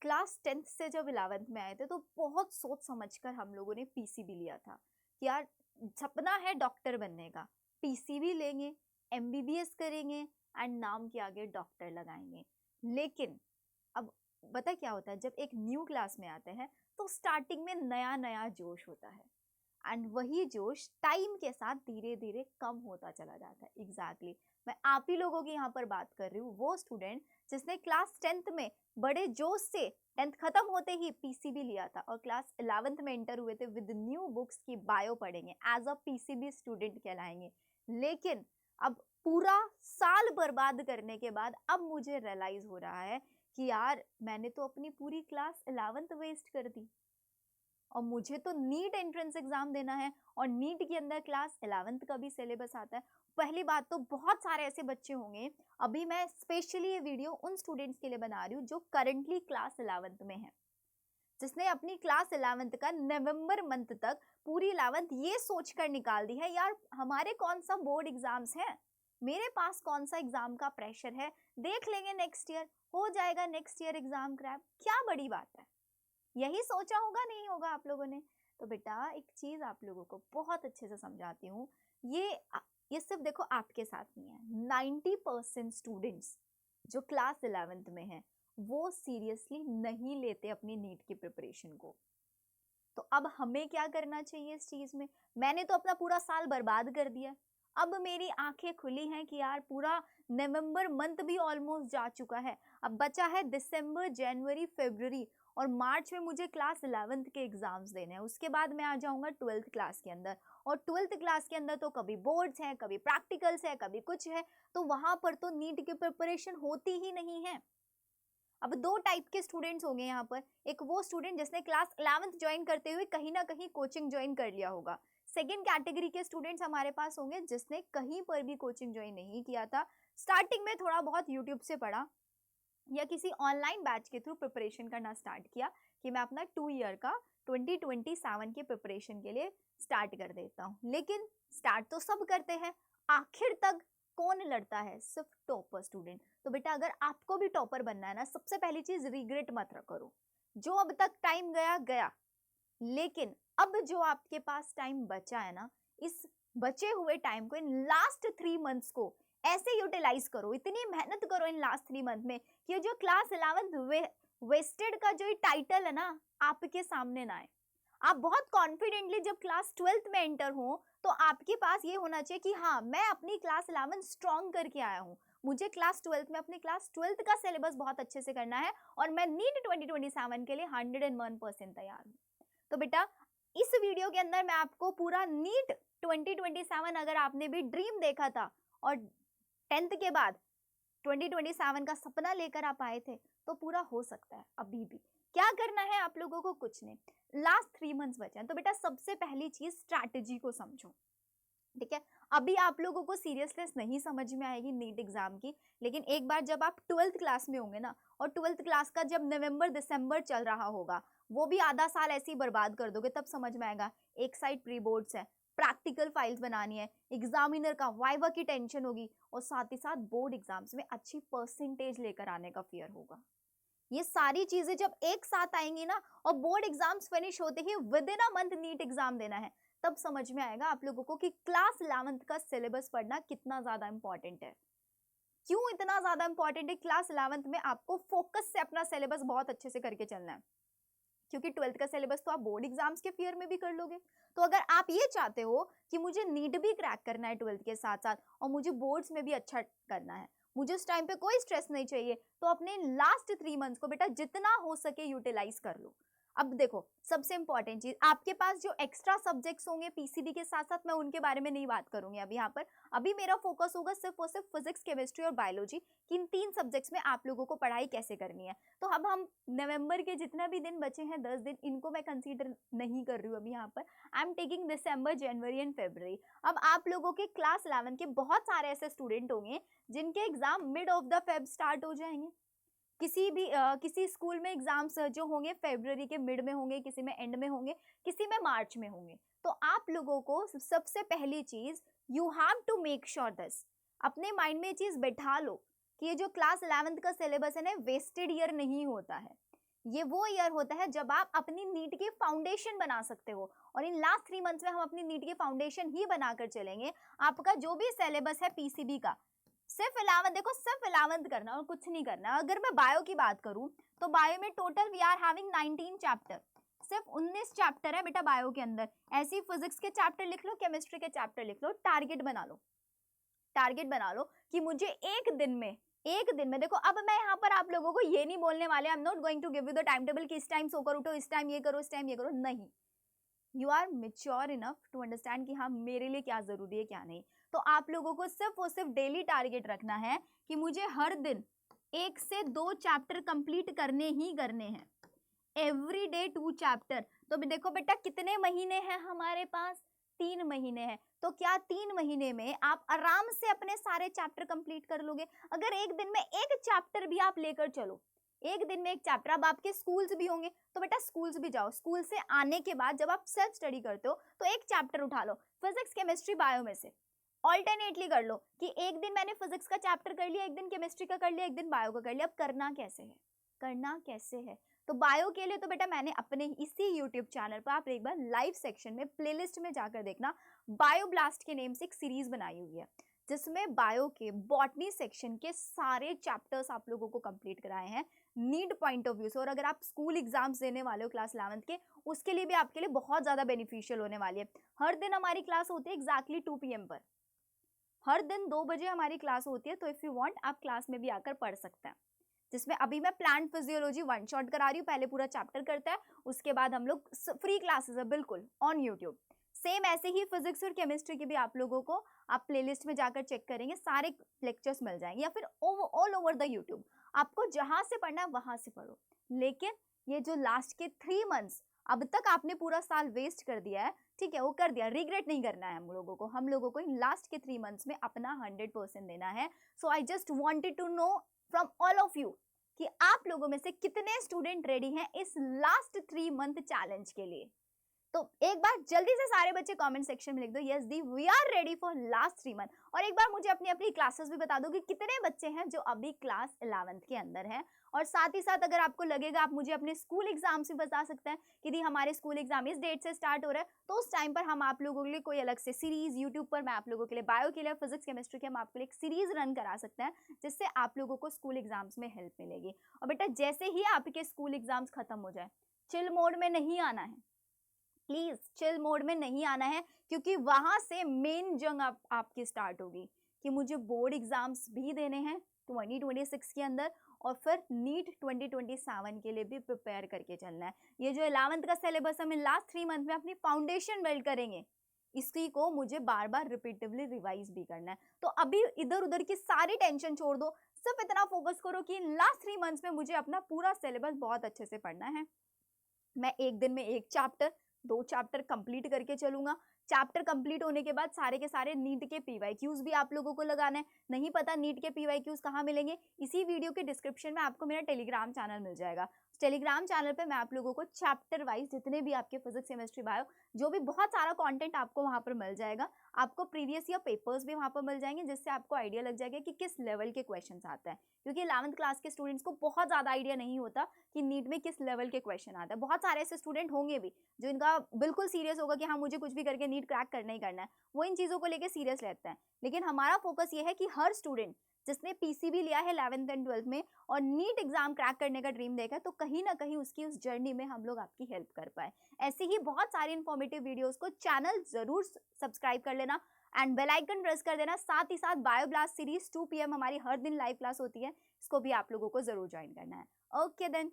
Class 10th से जब 11th में आए थे तो बहुत सोच समझकर हम लोगों ने पीसीबी लिया था कि यार सपना है डॉक्टर बनने का, पीसीबी लेंगे, एमबीबीएस करेंगे एंड नाम के आगे डॉक्टर लगाएंगे। लेकिन अब पता क्या होता है, जब एक न्यू क्लास में आते हैं तो स्टार्टिंग में नया नया जोश होता है एंड वही जोश टाइम के साथ धीरे धीरे कम होता चला जाता है। एग्जैक्टली मैं आप ही लोगों की यहाँ पर बात कर रही हूँ, वो स्टूडेंट जिसने क्लास 10th में बड़े जोश से 10th खत्म होते ही पीसीबी लिया था और क्लास 11th में एंटर हुए थे विद न्यू बुक्स की बायो पढ़ेंगे, एज अ पीसीबी स्टूडेंट कहलाएंगे। लेकिन अब पूरा साल बर्बाद करने के बाद अब मुझे रियलाइज हो रहा है कि यार मैंने तो अपनी पूरी क्लास 11th वेस्ट कर दी और मुझे तो नीट एंट्रेंस एग्जाम देना है और नीट के अंदर क्लास 11th का भी सिलेबस आता है। पहली बात तो बहुत सारे ऐसे बच्चे होंगे, अभी मैं स्पेशली ये वीडियो उन स्टूडेंट्स के लिए बना रही हूँ जो करंटली क्लास 11th में है, जिसने अपनी क्लास 11th का नवंबर मंथ तक पूरी 11th ये सोचकर निकाल दी है यार हमारे कौन सा बोर्ड एग्जाम्स है, मेरे पास कौन सा एग्जाम का प्रेशर है, देख लेंगे नेक्स्ट ईयर, हो जाएगा नेक्स्ट ईयर एग्जाम क्रैक, क्या बड़ी बात है। यही सोचा होगा नहीं होगा आप लोगों ने। तो बेटा एक चीज आप लोगों को बहुत अच्छे से समझाती हूँ, ये सिर्फ देखो आपके साथ नहीं है, 90% स्टूडेंट्स जो क्लास 11th में हैं वो सीरियसली नहीं लेते अपनी नीट की प्रिपरेशन को। तो अब हमें क्या करना चाहिए इस चीज में? मैंने तो अपना पूरा साल बर्बाद कर दिया, अब मेरी आंखें खुली हैं कि यार पूरा नवंबर मंथ भी ऑलमोस्ट जा चुका है, अब बचा है दिसंबर, जनवरी, फरवरी और मार्च में मुझे क्लास 11th के एग्जाम्स देने हैं। उसके बाद मैं आ जाऊंगा 12th क्लास के अंदर और 12th क्लास के अंदर तो कभी बोर्ड्स हैं, कभी प्रैक्टिकल्स है, कभी कुछ है, तो वहां पर तो नीट की प्रिपरेशन होती ही नहीं है। अब दो टाइप के स्टूडेंट्स होंगे यहाँ पर, एक वो स्टूडेंट जिसने क्लास 11th ज्वाइन करते हुए कहीं ना कहीं कोचिंग ज्वाइन कर लिया होगा। सेकेंड कैटेगरी के स्टूडेंट्स हमारे पास होंगे जिसने कहीं पर भी कोचिंग ज्वाइन नहीं किया था, स्टार्टिंग में थोड़ा बहुत यूट्यूब से पढ़ा या किसी ऑनलाइन बैच के थ्रू प्रिपरेशन करना स्टार्ट किया कि मैं अपना 2 ईयर का 2027 के प्रिपरेशन के लिए स्टार्ट कर देता हूँ। लेकिन स्टार्ट तो सब करते हैं, आखिर तक कौन लड़ता है? सिर्फ टॉपर स्टूडेंट। तो बेटा अगर आपको भी टॉपर बनना है ना, सबसे पहली चीज रिग्रेट मत करो, जो अब तक टाइम गया गया, लेकिन अब जो आपके पास टाइम बचा है ना, इस बचे हुए टाइम को, इन लास्ट 3 मंथ्स को ऐसे यूटिलाइज करो, इतनी मेहनत करो इन लास्ट 3 मंथ में कि जो क्लास 11th वेस्टेड का जो टाइटल है ना आपके सामने ना आए। आप बहुत कॉन्फिडेंटली जब क्लास 12th में एंटर हो तो आपके पास ये होना चाहिए कि हाँ मैं अपनी क्लास 11 स्ट्रॉन्ग करके आया हूँ, मुझे क्लास 12th में अपनी क्लास 12th का सिलेबस बहुत अच्छे से करना है और मैं नीट 2027 के लिए 101% तैयार हूँ। तो बेटा इस वीडियो के अंदर मैं आपको पूरा नीट 2027, अगर आपने भी ड्रीम देखा था और 10th के बाद 2027 का सपना लेकर आप आए थे, तो पूरा हो सकता है। अभी भी क्या करना है आप लोगों को? कुछ नहीं, लास्ट 3 मंथ्स बचे हैं। तो बेटा सबसे पहली चीज स्ट्रैटेजी को समझो, ठीक है? अभी आप लोगों को सीरियसनेस नहीं समझ में आएगी नीट एग्जाम की, लेकिन एक बार जब आप 12th क्लास में होंगे ना, और 12th क्लास का जब नवंबर दिसंबर चल रहा होगा, वो भी आधा साल ऐसे ही बर्बाद कर दोगे, तब समझ में आएगा। एक साइड प्री बोर्ड्स है, प्रैक्टिकल फाइल्स बनानी है, एग्जामिनर का वाइवा की टेंशन होगी और साथ ही साथ बोर्ड एग्जाम्स में अच्छी परसेंटेज लेकर आने का फियर होगा। ये सारी चीजें जब एक साथ आएंगी ना और बोर्ड एग्जाम्स फिनिश होते ही within a month NEET exam देना है, तब समझ में आएगा आप लोगों को कि क्लास 11th का सिलेबस पढ़ना कितना ज्यादा इंपॉर्टेंट है। क्यों इतना ज्यादा इंपॉर्टेंट है? क्लास 11th में आपको फोकस से अपना सिलेबस बहुत अच्छे से करके चलना है, क्योंकि 12th का सिलेबस तो आप बोर्ड एग्जाम्स के फियर में भी कर लोगे। तो अगर आप ये चाहते हो कि मुझे नीट भी क्रैक करना है 12th के साथ साथ और मुझे बोर्ड्स में भी अच्छा करना है, मुझे उस टाइम पे कोई स्ट्रेस नहीं चाहिए, तो अपने लास्ट 3 मंथ्स को बेटा जितना हो सके यूटिलाइज कर लो। अब देखो सबसे इंपॉर्टेंट चीज, आपके पास जो एक्स्ट्रा सब्जेक्ट्स होंगे पीसीबी के साथ साथ, मैं उनके बारे में नहीं बात करूंगी अभी यहाँ पर। अभी मेरा फोकस होगा सिर्फ और सिर्फ फिजिक्स, केमिस्ट्री और बायोलॉजी, कि इन 3 सब्जेक्ट्स में आप लोगों को पढ़ाई कैसे करनी है। तो अब हम नवंबर के जितना भी दिन बचे हैं 10 दिन, इनको मैं कंसीडर नहीं कर रही हूँ अभी यहाँ पर। I am taking December, January and February. अब आप लोगों के क्लास 11 के बहुत सारे ऐसे स्टूडेंट होंगे जिनके exam mid of the Feb start हो जाएंगे। किसी स्कूल में एग्जाम्स जो होंगे फरवरी के मिड में होंगे, किसी में एंड में होंगे, किसी में मार्च में होंगे। तो आप लोगों को सबसे पहली चीज, you have to make sure this, अपने माइंड में ये चीज बैठा लो कि ये जो क्लास 11th का सिलेबस है ना, वेस्टेड ईयर नहीं होता है। ये वो ईयर होता है जब आप अपनी नीट की फाउंडेशन बना सकते हो, और इन लास्ट 3 मंथ्स में हम अपनी नीट की फाउंडेशन ही बनाकर चलेंगे। आपका जो भी सिलेबस है पीसीबी का, सिर्फ 11th, देखो सिर्फ 11th करना और कुछ नहीं करना। अगर मैं बायो की बात करूं तो बायो में total we are having 19 chapter, सिर्फ 19 चैप्टर है बेटा बायो के अंदर। ऐसे ही फिजिक्स के चैप्टर लिख लो, केमिस्ट्री के चैप्टर लिख लो, टारगेट बना लो, टारगेट बना लो कि मुझे एक दिन में देखो, अब मैं यहाँ पर आप लोगों को ये नहीं बोलने वाले, I am not going to give you the time table कि इस टाइम सोकर उठो, इस टाइम ये करो, इस टाइम ये करो, नहीं। You are mature enough to understand कि हाँ मेरे लिए क्या जरूरी है क्या नहीं। तो आप लोगों को सिर्फ और सिर्फ डेली टारगेट रखना है कि मुझे हर दिन 1 से 2 चैप्टर कंप्लीट करने ही करने हैं, एवरी डे 2 चैप्टर। तो देखो बेटा कितने महीने हैं हमारे पास, 3 महीने हैं। तो क्या 3 महीने में आप आराम से अपने सारे चैप्टर कंप्लीट कर लोगे? अगर एक दिन में एक चैप्टर भी आप लेकर चलो, एक दिन में एक चैप्टर, अब आपके स्कूल्स भी होंगे तो बेटा स्कूल्स भी जाओ, स्कूल से आने के बाद जब आप सेल्फ स्टडी करते हो तो एक चैप्टर उठा लो, फिजिक्स केमिस्ट्री बायो में से ऑल्टरनेटली कर लो कि एक दिन मैंने फिजिक्स का चैप्टर कर लिया, एक दिन केमिस्ट्री का कर लिया, एक दिन बायो का कर लिया। अब करना कैसे है, करना कैसे है? तो बायो के लिए तो बेटा मैंने अपने इसी यूट्यूब चैनल पर, आप एक बार लाइव सेक्शन में प्लेलिस्ट में जाकर देखना, बायो ब्लास्ट के नेम से एक सीरीज बनाई हुई है जिसमें बायो के बॉटनी सेक्शन के सारे चैप्टर्स आप लोगों को कंप्लीट कराए हैं नीड पॉइंट ऑफ व्यू से। और अगर आप स्कूल एग्जाम्स देने वाले हो क्लास 11th के, उसके लिए भी आपके लिए बहुत ज्यादा बेनिफिशियल होने वाली है। हर दिन हमारी क्लास होती है एग्जैक्टली 2 PM पर, हर दिन 2 बजे हमारी क्लास होती है। तो इफ यू वांट आप क्लास में भी आकर पढ़ सकते हैं, जिसमें अभी मैं प्लांट फिजियोलॉजी 1 शॉट करा रही हूँ, पहले पूरा चैप्टर करता है, उसके बाद हम लोग फ्री क्लासेस है बिल्कुल ऑन यूट्यूब। सेम ऐसे ही फिजिक्स और केमिस्ट्री की भी आप लोगों को, आप प्लेलिस्ट में जाकर चेक करेंगे, सारे लेक्चर्स मिल जाएंगे, या फिर ऑल ओवर द यूट्यूब। आपको जहां से पढ़ना है वहां से पढ़ो। लेकिन ये जो लास्ट के 3 मंथ्स अब तक आपने पूरा साल वेस्ट कर दिया है, ठीक है, वो कर दिया, रिग्रेट नहीं करना है हम लोगों को इन लास्ट के 3 मंथ्स में अपना 100% देना है। So I just wanted to know from all of you कि आप लोगों में से कितने स्टूडेंट रेडी हैं इस लास्ट 3 मंथ चैलेंज के लिए। तो एक बार जल्दी से सारे बच्चे कमेंट सेक्शन में लिख दो, yes the we are ready for last 3 month. और एक बार मुझे अपनी अपनी क्लासेस भी बता दो कि कितने बच्चे हैं जो अभी क्लास 11th के अंदर हैं। और साथ ही साथ अगर आपको लगेगा आप मुझे अपने स्कूल एग्जाम्स भी बता सकते हैं कि दी हमारे स्कूल एग्जाम इस डेट से स्टार्ट हो रहा है, तो उस टाइम पर हम आप लोगों के लिए कोई अलग से सीरीज यूट्यूब पर, मैं आप लोगों के लिए बायो के लिए, फिजिक्स केमिस्ट्री के हम आपके लिए एक सीरीज रन करा सकते हैं, जिससे आप लोगों को स्कूल एग्जाम्स में हेल्प मिलेगी। और बेटा जैसे ही आपके स्कूल एग्जाम्स खत्म हो जाए, चिल मोड में नहीं आना है, प्लीज चिल मोड में नहीं आना है, क्योंकि वहां से मेन जंग आपकी स्टार्ट होगी कि मुझे बोर्ड एग्जाम्स भी देने हैं 2026 के अंदर, और फिर नीट 2027 के लिए भी प्रिपेयर करके चलना है। ये जो 11th का सिलेबस हम इन लास्ट 3 मंथ में अपनी फाउंडेशन बिल्ड करेंगे, इसी को मुझे बार बार रिपीटेबली रिवाइज भी करना है। तो अभी इधर उधर की सारी टेंशन छोड़ दो, सिर्फ इतना फोकस करो कि इन लास्ट 3 मंथ्स में मुझे अपना पूरा सिलेबस बहुत अच्छे से पढ़ना है। मैं एक दिन में एक चैप्टर, 2 चैप्टर कंप्लीट करके चलूंगा। चैप्टर कंप्लीट होने के बाद सारे के सारे नीट के पीवाईक्यूज भी आप लोगों को लगाना है। नहीं पता नीट के पीवाईक्यूज कहाँ मिलेंगे? इसी वीडियो के डिस्क्रिप्शन में आपको मेरा टेलीग्राम चैनल मिल जाएगा। टेलीग्राम चैनल पे मैं आप लोगों को चैप्टर वाइज जितने भी आपके फिजिक्स केमिस्ट्री बायो जो भी बहुत सारा कंटेंट आपको वहां पर मिल जाएगा। आपको प्रीवियस ईयर पेपर्स भी वहां पर मिल जाएंगे, जिससे आपको आइडिया लग जाएगा कि किस लेवल के क्वेश्चन आते हैं, क्योंकि 11th क्लास के स्टूडेंट्स को बहुत ज्यादा आइडिया नहीं होता कि नीट में किस लेवल के क्वेश्चन आते हैं। बहुत सारे ऐसे स्टूडेंट होंगे भी जो इनका बिल्कुल सीरियस होगा कि हाँ मुझे कुछ भी करके नीट क्रैक करना ही करना है, वो इन चीजों को लेकर सीरियस रहते हैं। लेकिन हमारा फोकस ये है कि हर स्टूडेंट जिसने पीसीबी लिया है 11th एंड 12th में और नीट एग्जाम क्रैक करने का ड्रीम देखा है, तो कहीं ना कहीं उसकी उस जर्नी में हम लोग आपकी हेल्प कर पाए। ऐसे ही बहुत सारी इंफॉर्मेटिव वीडियोस को चैनल जरूर सब्सक्राइब कर लेना एंड बेल आइकन प्रेस कर देना। साथ ही साथ बायो ब्लास्ट सीरीज 2 PM हमारी हर दिन लाइव क्लास होती है, इसको भी आप लोगों को जरूर ज्वाइन करना है। Okay then.